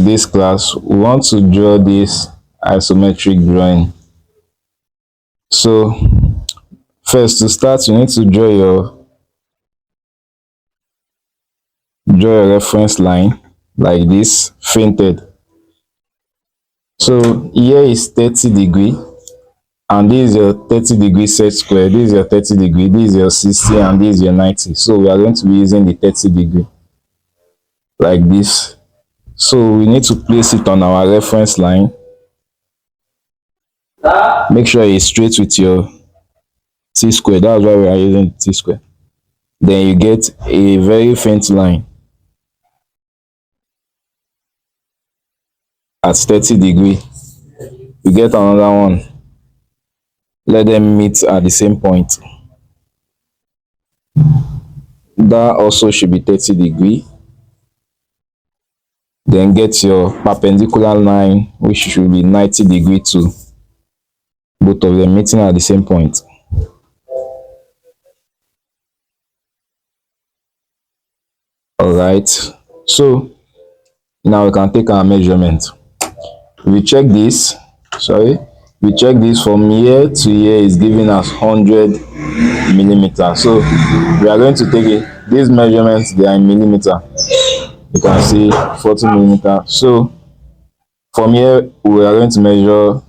this class, we want to draw this isometric drawing. So first, to start, you need to draw your reference line like this, fainted. So here is 30 degree, and this is your 30 degree set square, this is your 30 degree, this is your 60, and this is your 90. So we are going to be using the 30 degree like this. So we need to place it on our reference line. Make sure it's straight with your t-square. That's why we are using t-square. Then you get a very faint line at 30 degree. You get another one. Let them meet at the same point. That also should be 30 degree. Then get your perpendicular line, which should be 90 degree too. Both of them meeting at the same point. Alright, so now we can take our measurement. We check this, we check this from here to here is giving us 100 millimeters. So we are going to take it, these measurements, they are in millimeter. You can see 40 millimeter. So from here we are going to measure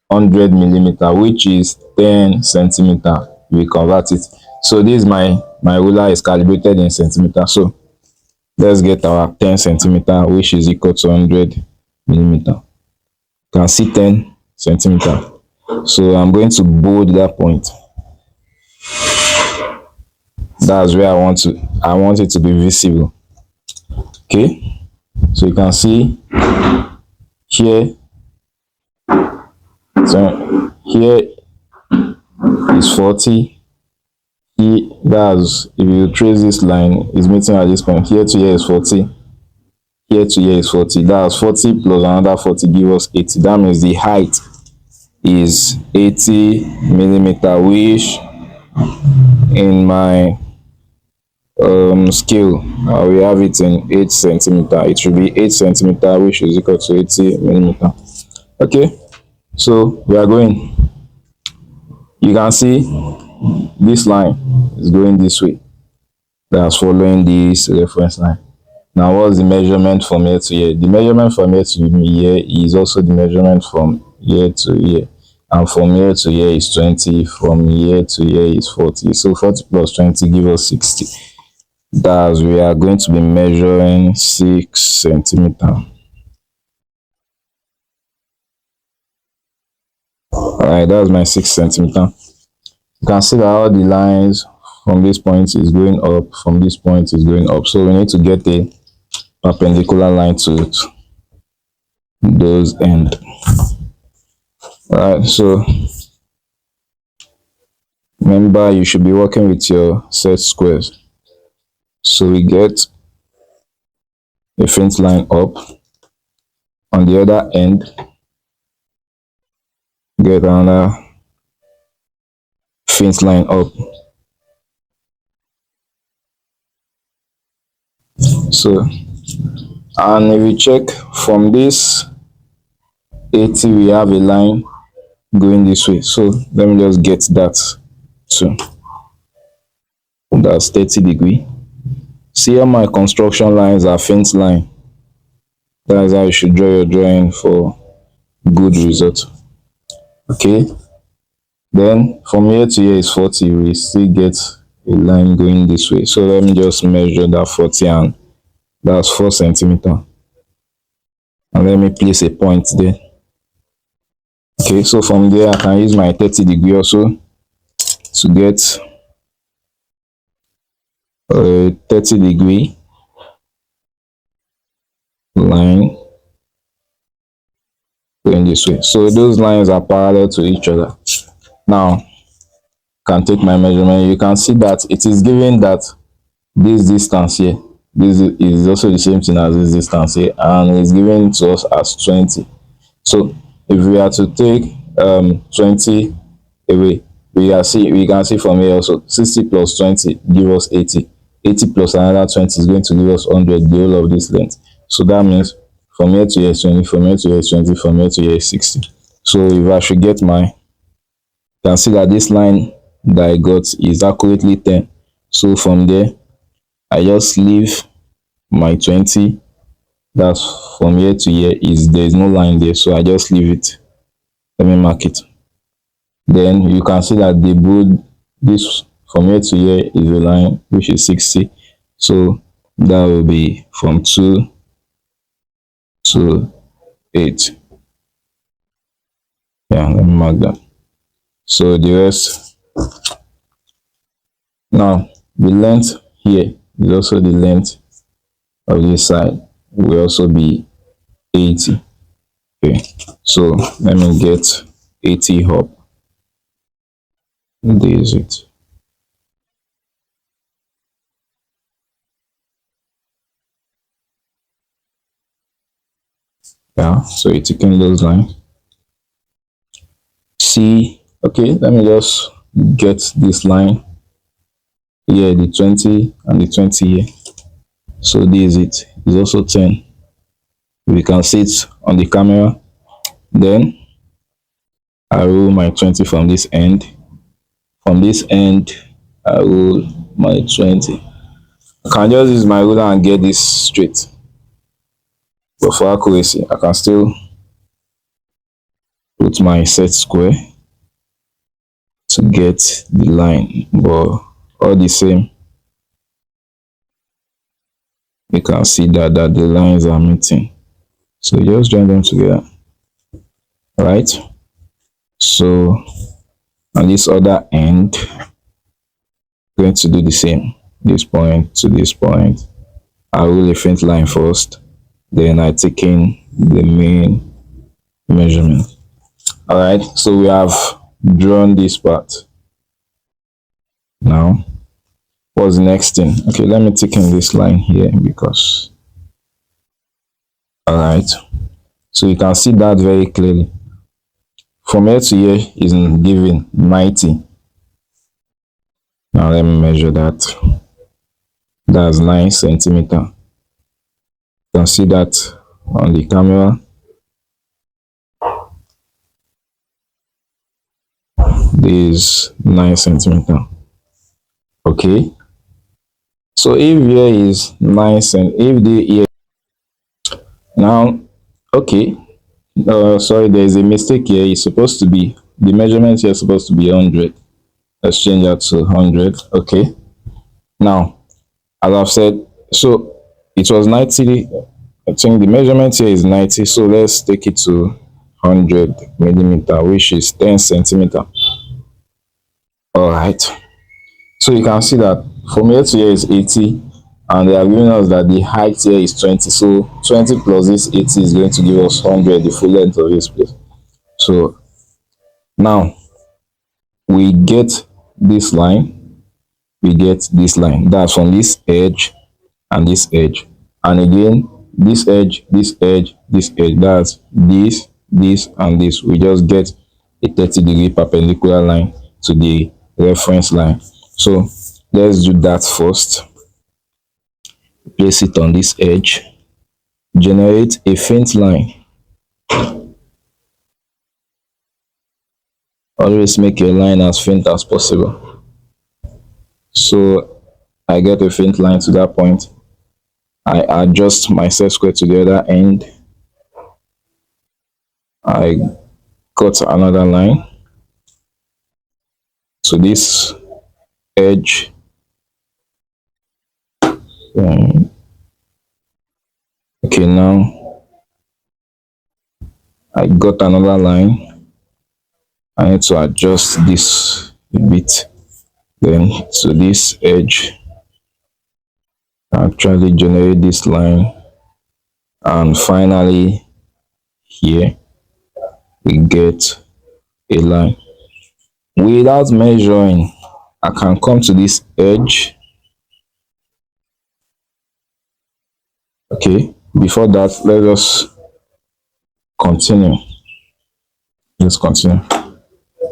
100 millimeter, which is 10 centimeter. We convert it. So this my ruler is calibrated in centimeter. So let's get our 10 centimeter, which is equal to 100 millimeter. You can see 10 centimeter. So I'm going to bold that point. That's where I want it to be visible. Okay, so you can see here. So here is 40. Here, that's, if you trace this line, is meeting at this point. Here to here is 40. Here to here is 40. That's 40 plus another 40 give us 80. That means the height is 80 millimeter, which in my scale we have it in 8 centimeter. It should be 8 centimeter, which is equal to 80 millimeter. Okay, so we are going. You can see this line is going this way. That's following this reference line. Now, what's the measurement from here to here? The measurement from here to here is also the measurement from here to here. And from here to here is 20. From here to here is 40. So 40 plus 20 gives us 60. That's, we are going to be measuring 6 centimeter. Alright, that's my 6 centimeter. You can see that all the lines from this point is going up, from this point is going up. So we need to get a perpendicular line to it, those end. Alright, so remember, you should be working with your set squares. So we get a faint line up. On the other end, get another faint line up. So, and if we check from this 80, we have a line going this way. So let me just get that too. That's 30 degree. See how my construction lines are faint line. That is how you should draw your drawing for good result. Okay, then from here to here is 40. We still get a line going this way. So let me just measure that 40, and that's 4 centimeter. And let me place a point there. Okay, so from there I can use my 30 degree also to get a 30 degree line going this way. So those lines are parallel to each other. Now, can take my measurement. You can see that it is given that this distance here, this is also the same thing as this distance here, and it's given to us as 20. So if we are to take 20 away, we can see from here also 60 plus 20 give us 80. 80 plus another 20 is going to give us 100, the whole of this length. So that means from here to here is 20, from here to here is 20, from here to here is 60. So if I should get my, you can see that this line that I got is accurately 10. So from there, I just leave my 20. That's from here to here, is there is no line there, so I just leave it. Let me mark it. Then you can see that the bold, this from here to here is a line which is 60. So that will be from 2 to 8. Yeah, let me mark that. So the rest, now the length here is also the length of this side will also be 80. Okay, so let me get 80 up. This is it. Yeah, so it's taking those lines. See, okay, let me just get this line here, the 20 and the 20 here. So this is it. It's also 10. We can see it on the camera. Then I roll my 20 from this end. From this end, I roll my 20. I can just use my ruler and get this straight. But for accuracy, I can still put my set square to get the line. But all the same, you can see that the lines are meeting. So just join them together. Right? So on this other end, going to do the same. This point to this point. I roll a faint line first. Then I take in the main measurement. Alright, so we have drawn this part. Now, what's the next thing? Okay, let me take in this line here because, alright, so you can see that very clearly. From here to here is given 90. Now let me measure that. That's 9 centimeter. You can see that on the camera. This is 9 centimeter. Okay. So if here is 9 cent, if the here now, okay. Sorry, there is a mistake here. It's supposed to be, the measurement here is supposed to be 100. Let's change that to 100. Okay. Now, as I've said, so it was 90. I think the measurement here is 90. So let's take it to 100 millimeter, which is 10 centimeter. All right. So you can see that from here to here is 80. And they are giving us that the height here is 20. So 20 plus this 80 is going to give us 100, the full length of this place. So now we get this line, we get this line. That's from this edge and this edge. And again, this edge, this edge, this edge. That's this, and this. We just get a 30-degree perpendicular line to the reference line. So let's do that first. Place it on this edge, generate a faint line. Always make your line as faint as possible. So I get a faint line to that point. I adjust my set square to the other end. I cut another line to this edge. Okay, now I got another line. I need to adjust this a bit. Then to this edge, actually generate this line, and finally here we get a line. Without measuring, I can come to this edge. Okay, before that, let us continue. Let's continue.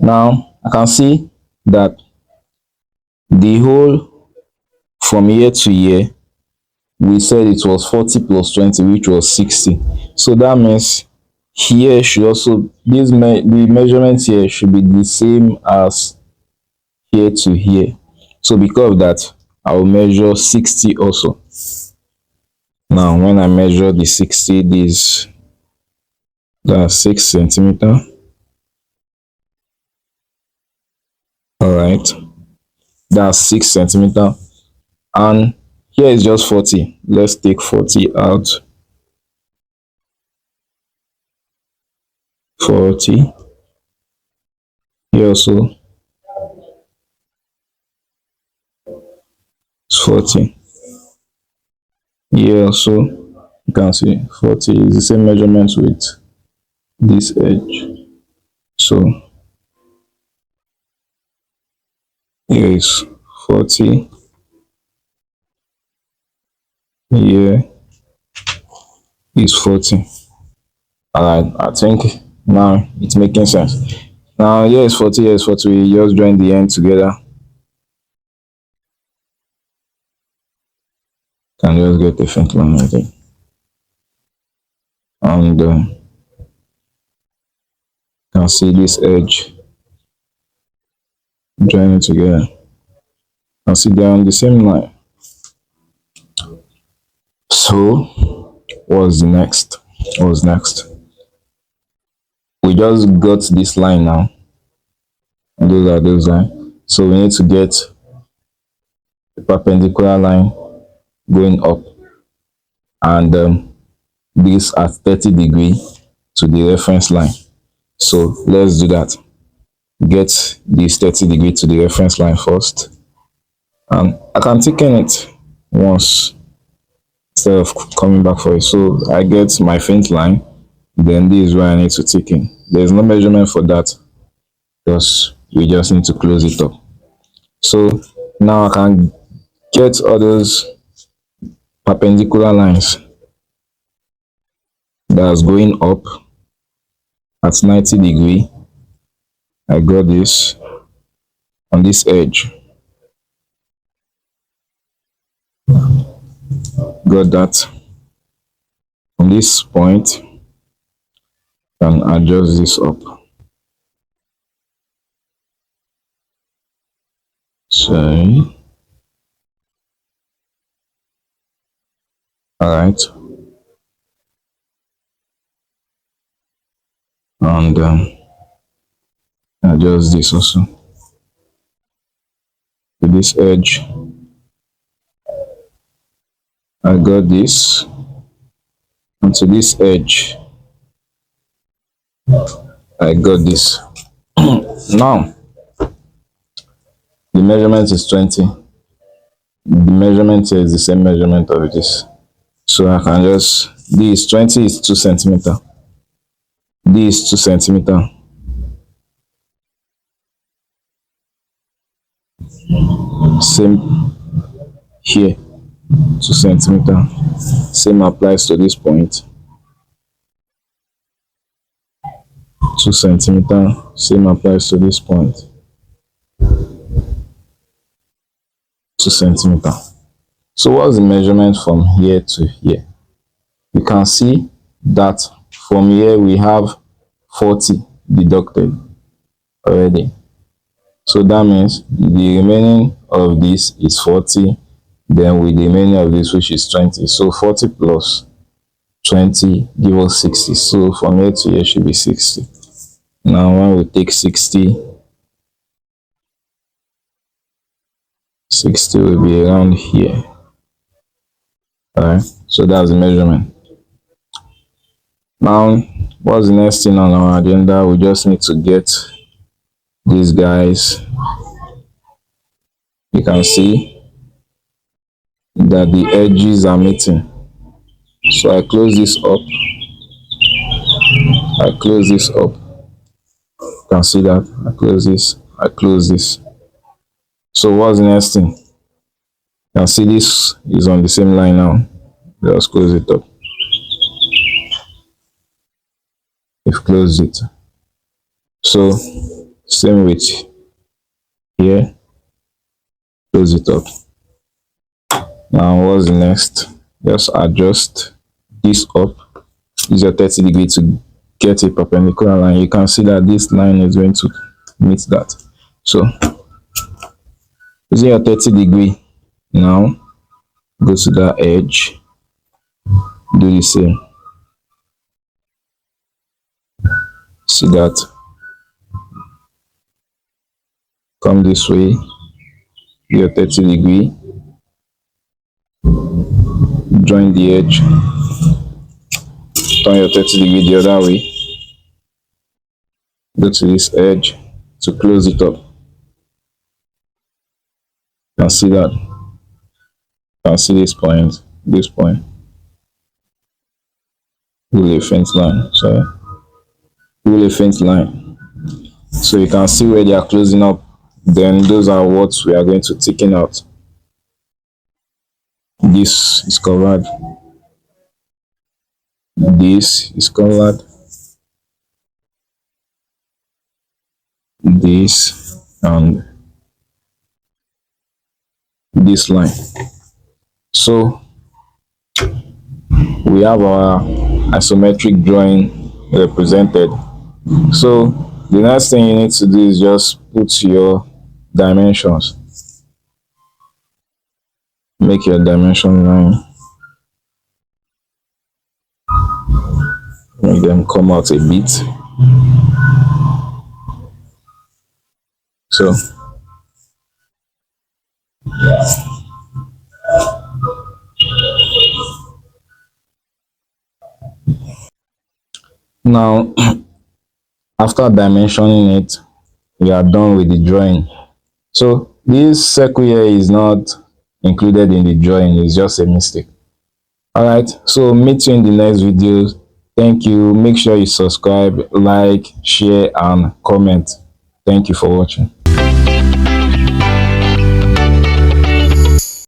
Now I can see that the whole from here to here we said it was 40 plus 20, which was 60. So that means here should also, the measurement here should be the same as here to here. So because of that, I will measure 60 also. Now when I measure the 60, this, that's 6 centimeter. All right, that's 6 centimeter. And here is just 40. Let's take 40 out. 40. Here also it's 40. Here also you can see 40 is the same measurement with this edge. So here is 40. Here is 40. Alright, I think now it's making sense. Now here is 40, here is 40. We just join the end together. Can just get a faint line, I think. And can see this edge joining together. Can see they're on the same line. So what's next? What's next? We just got this line now. Those are those lines. So we need to get a perpendicular line going up, and this at 30 degrees to the reference line. So let's do that. Get this 30 degrees to the reference line first, and I can thicken it once instead of coming back for it. So I get my faint line, then this is where I need to thicken. There's no measurement for that because we just need to close it up. So now I can get all those perpendicular lines that's going up at 90 degrees. I got this on this edge. Got that from this point. Can adjust this up. So alright, and adjust this also to this edge. I got this, and to this edge I got this. Now the measurement is 20. The measurement here is the same measurement of this. So I can just, this 20 is 2 centimeter. This is 2 centimeter. Same here, 2 centimeter. Same applies to this point. 2 centimeter. Same applies to this point. 2 centimeter. So what's the measurement from here to here? You can see that from here we have 40 deducted already. So that means the remaining of this is 40, then with the remaining of this, which is 20. So 40 plus 20 give us 60. So from here to here should be 60. Now when we take 60, 60 will be around here. Alright, so that's the measurement. Now what's the next thing on our agenda? We just need to get these guys. You can see that the edges are meeting. So I close this up. I close this up. You can see that. I close this. I close this. So what's the next thing? You can see this is on the same line now. Just close it up. We've closed it. So same with here. Close it up. Now what's the next? just adjust this up. Use your 30 degree to get a perpendicular line. You can see that this line is going to meet that. So using your 30 degree now, go to that edge, do the same. See that? Come this way, your 30 degree, join the edge, turn your 30 degree the other way, go to this edge to close it up. You can see that. You can see this point, really a faint line. Sorry, really a faint line. So you can see where they are closing up. Then those are what we are going to thicken out. This is covered. This is covered. This and this line. So we have our isometric drawing represented. So the next thing you need to do is just put your dimensions. Make your dimension line. Make them come out a bit. So now after dimensioning it, we are done with the drawing. So this circle here is not included in the drawing, it's just a mistake. Alright, so meet you in the next video. Thank you. Make sure you subscribe, like, share and comment. Thank you for watching.